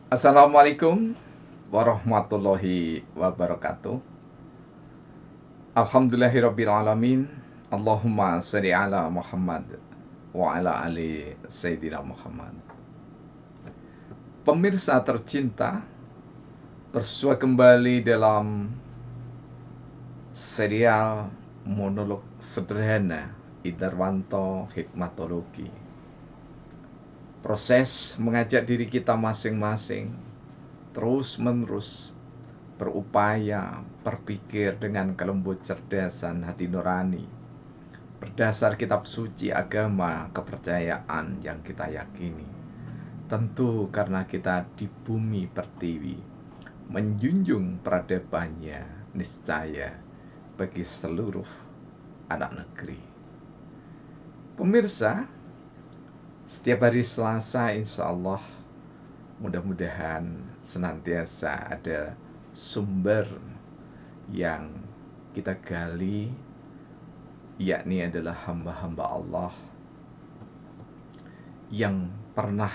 Assalamualaikum warahmatullahi wabarakatuh. Alhamdulillahirrabbilalamin. Allahumma sholli ala Muhammad wa ala ali Sayyidina Muhammad. Pemirsa tercinta, bersua kembali dalam serial monolog sederhana Idarwanto Hikmatologi. Proses mengajak diri kita masing-masing terus-menerus berupaya berpikir dengan kelembut cerdasan hati nurani berdasar kitab suci agama kepercayaan yang kita yakini. Tentu karena kita di bumi pertiwi menjunjung peradabannya niscaya bagi seluruh anak negeri. Pemirsa, setiap hari Selasa insya Allah mudah-mudahan senantiasa ada sumber yang kita gali, yakni adalah hamba-hamba Allah yang pernah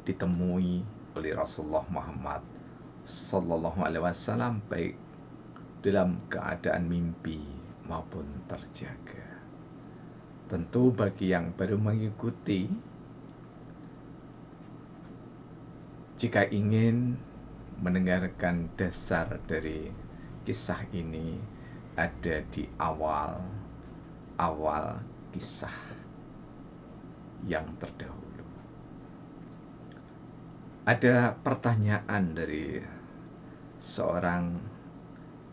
ditemui oleh Rasulullah Muhammad Sallallahu Alaihi Wasallam baik dalam keadaan mimpi maupun terjaga. Tentu bagi yang baru mengikuti, jika ingin mendengarkan dasar dari kisah ini, ada di awal kisah yang terdahulu. Ada pertanyaan dari seorang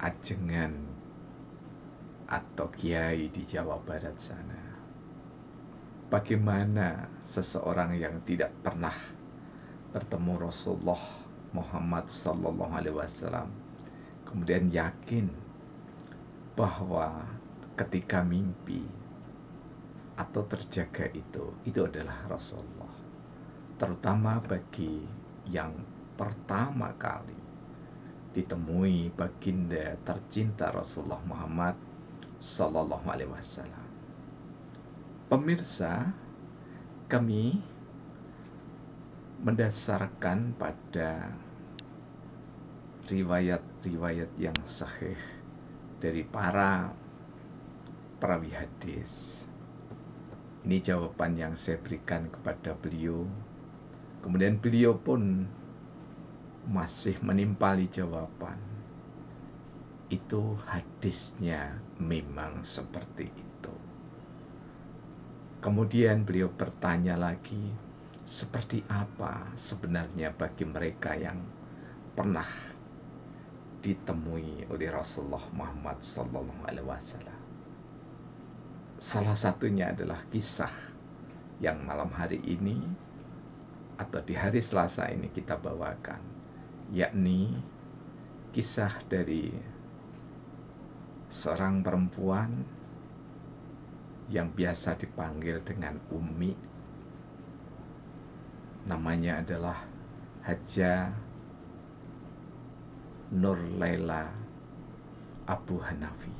ajengan atau kiai di Jawa Barat sana. Bagaimana seseorang yang tidak pernah bertemu Rasulullah Muhammad Sallallahu Alaihi Wasallam kemudian yakin bahwa ketika mimpi atau terjaga itu adalah Rasulullah, terutama bagi yang pertama kali ditemui baginda tercinta Rasulullah Muhammad Sallallahu Alaihi Wasallam. Pemirsa, kami mendasarkan pada riwayat-riwayat yang sahih dari para perawi hadis. Ini jawaban yang saya berikan kepada beliau. Kemudian beliau pun masih menimpali jawaban. Itu hadisnya memang seperti itu. Kemudian beliau bertanya lagi, seperti apa sebenarnya bagi mereka yang pernah ditemui oleh Rasulullah Muhammad Sallallahu Alaihi Wasallam. Salah satunya adalah kisah yang malam hari ini atau di hari Selasa ini kita bawakan, yakni kisah dari seorang perempuan yang biasa dipanggil dengan Umi. Namanya adalah Hajjah Nur Laila Abu Hanafi.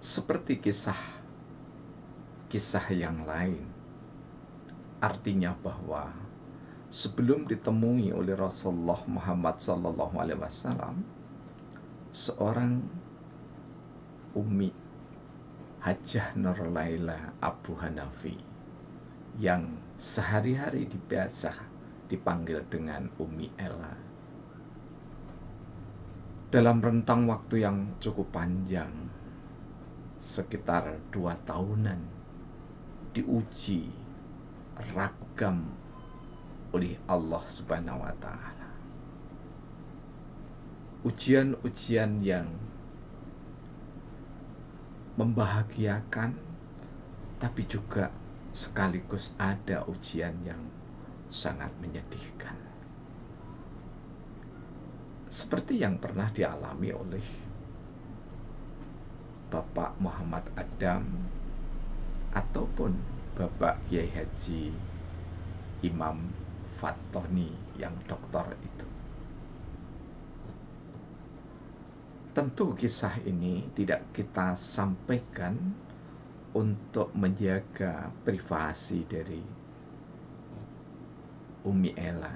Seperti kisah yang lain, artinya bahwa sebelum ditemui oleh Rasulullah Muhammad Sallallahu Alaihi Wasallam, seorang Umi Hajjah Nur Laila Abu Hanafi yang sehari-hari biasa dipanggil dengan Umi Ella, dalam rentang waktu yang cukup panjang, sekitar 2 tahunan, diuji ragam oleh Allah Subhanahu wa Ta'ala. Ujian-ujian yang membahagiakan, tapi juga sekaligus ada ujian yang sangat menyedihkan. Seperti yang pernah dialami oleh Bapak Muhammad Adam ataupun Bapak Kiai Haji Imam Fattoni yang doktor itu. Tentu kisah ini tidak kita sampaikan untuk menjaga privasi dari Umi Ella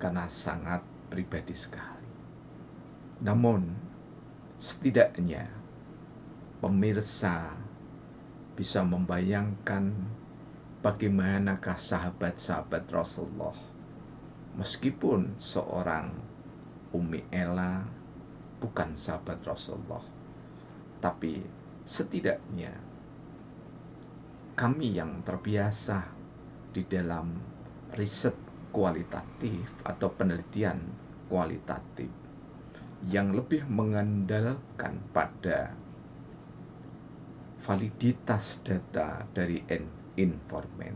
karena sangat pribadi sekali. Namun setidaknya pemirsa bisa membayangkan bagaimanakah sahabat-sahabat Rasulullah. Meskipun seorang Umi Ella bukan sahabat Rasulullah, tapi setidaknya kami yang terbiasa di dalam riset kualitatif atau penelitian kualitatif yang lebih mengandalkan pada validitas data dari informan,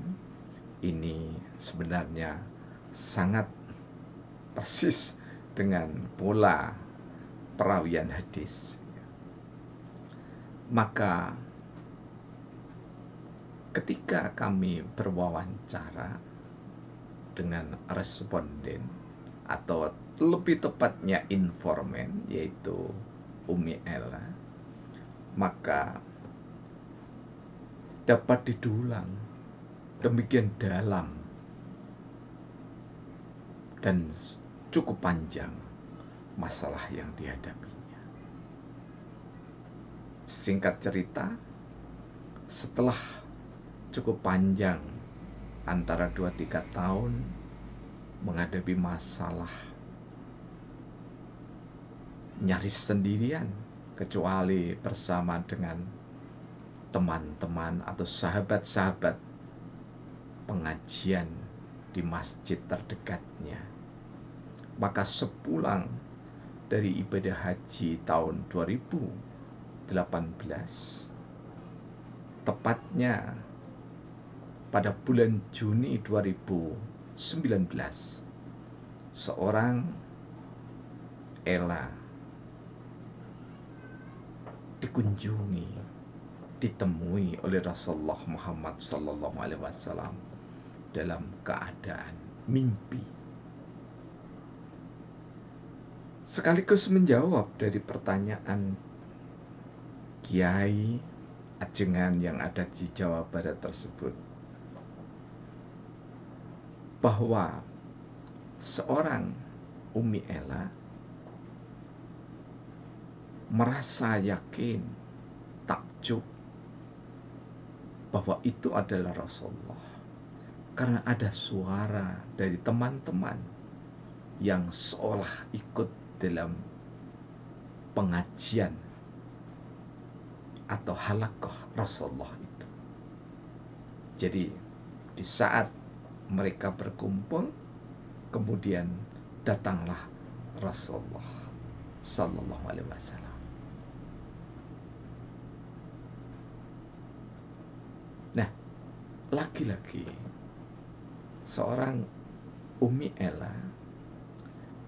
ini sebenarnya sangat persis dengan pola perawian hadis. Maka ketika kami berwawancara dengan responden atau lebih tepatnya informan, yaitu Umi Ella, maka dapat didulang demikian dalam dan cukup panjang masalah yang dihadapinya. Singkat cerita, setelah cukup panjang antara 2-3 tahun menghadapi masalah nyaris sendirian, kecuali bersama dengan teman-teman atau sahabat-sahabat pengajian di masjid terdekatnya. Maka sepulang dari ibadah haji tahun 2018, tepatnya pada bulan Juni 2019, seorang Ella dikunjungi, ditemui oleh Rasulullah Muhammad SAW dalam keadaan mimpi. Sekaligus menjawab dari pertanyaan Kiai ajengan yang ada di Jawa Barat tersebut, bahwa seorang Umi Ella merasa yakin, takjub bahwa itu adalah Rasulullah, karena ada suara dari teman-teman yang seolah ikut dalam pengajian atau halaqah Rasulullah itu. Jadi di saat mereka berkumpul, kemudian datanglah Rasulullah Sallallahu Alaihi Wasallam. Nah, lagi-lagi seorang Umi Ella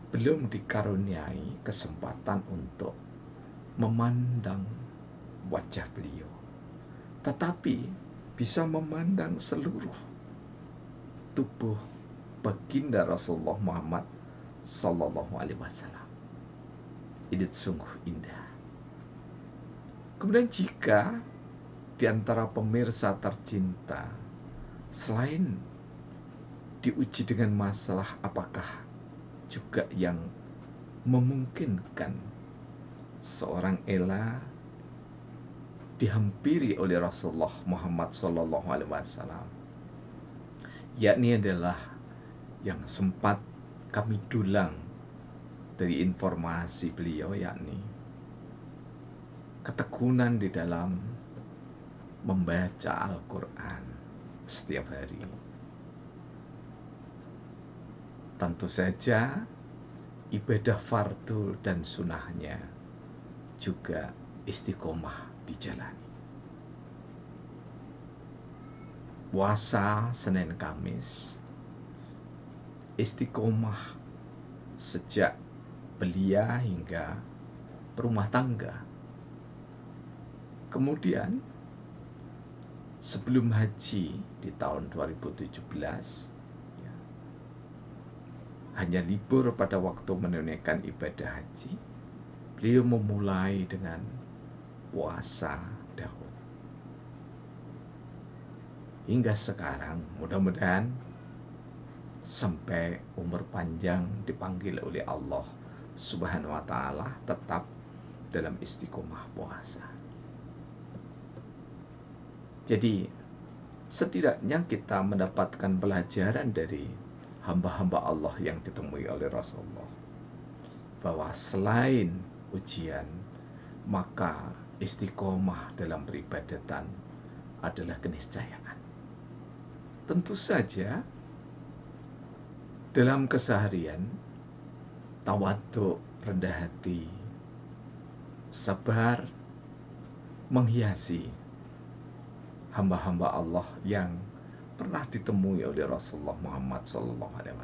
belum dikaruniai kesempatan untuk memandang wajah beliau, tetapi bisa memandang seluruh tubuh baginda Rasulullah Muhammad Sallallahu Alaihi Wasallam. Ini sungguh indah. Kemudian jika di antara pemirsa tercinta, selain diuji dengan masalah apakah juga yang memungkinkan seorang Ella dihampiri oleh Rasulullah Muhammad SAW, yakni adalah yang sempat kami dulang dari informasi beliau, yakni ketekunan di dalam membaca Al-Quran setiap hari. Tentu saja ibadah fardu dan sunnahnya juga istiqomah dijalani. Puasa Senin Kamis istiqomah sejak belia hingga berumah tangga. Kemudian sebelum haji di tahun 2017, hanya libur pada waktu menunaikan ibadah haji, beliau memulai dengan puasa Daud. Hingga sekarang mudah-mudahan sampai umur panjang dipanggil oleh Allah Subhanahu wa taala tetap dalam istiqomah puasa. Jadi setidaknya kita mendapatkan pelajaran dari hamba-hamba Allah yang ditemui oleh Rasulullah, bahwa selain ujian, maka istiqomah dalam peribadatan adalah keniscayaan. Tentu saja dalam keseharian, tawadhu, rendah hati, sabar menghiasi hamba-hamba Allah yang pernah ditemui oleh Rasulullah Muhammad SAW,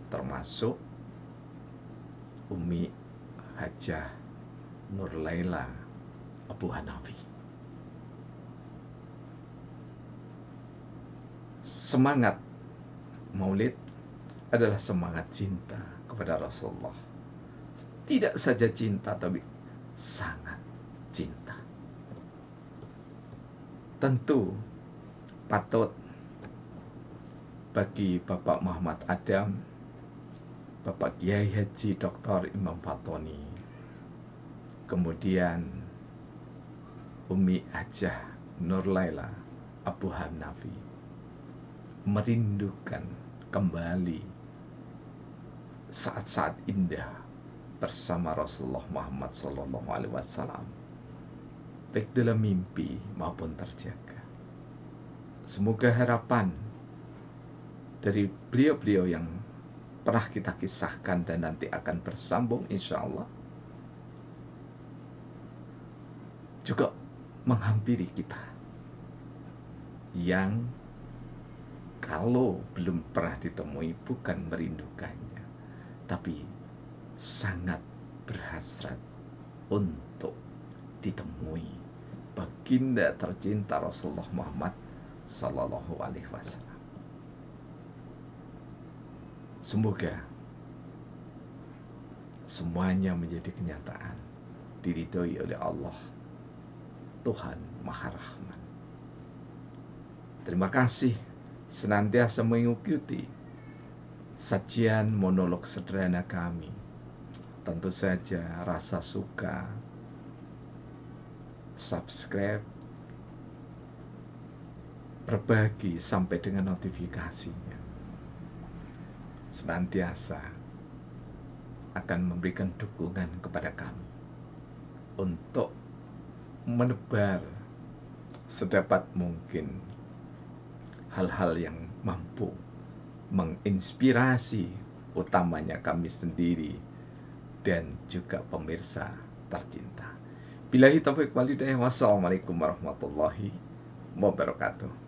termasuk Umi Hajah Nur Laila Abu Hanafi. Semangat Maulid adalah semangat cinta kepada Rasulullah. Tidak saja cinta, tapi sangat cinta. Tentu patut bagi Bapak Muhammad Adam, Bapak Kiai Haji Dr. Imam Fatoni, kemudian Umi Hajah Nur Laila Abu Hanafi, merindukan kembali saat-saat indah bersama Rasulullah Muhammad SAW, baik dalam mimpi maupun terjaga. Semoga harapan dari beliau-beliau yang pernah kita kisahkan dan nanti akan bersambung insya Allah juga menghampiri kita yang kalau belum pernah ditemui bukan merindukannya, tapi sangat berhasrat untuk ditemui baginda tercinta Rasulullah Muhammad Sallallahu Alaihi Wasallam. Semoga semuanya menjadi kenyataan, diridhoi oleh Allah Tuhan Maha Rahman. Terima kasih senantiasa mengikuti sajian monolog sederhana kami. Tentu saja rasa suka, subscribe, berbagi sampai dengan notifikasinya, senantiasa akan memberikan dukungan kepada kami untuk menebar sedapat mungkin hal-hal yang mampu menginspirasi utamanya kami sendiri dan juga pemirsa tercinta. Billahi taufiq wal hidayah. Wassalamualaikum warahmatullahi wabarakatuh.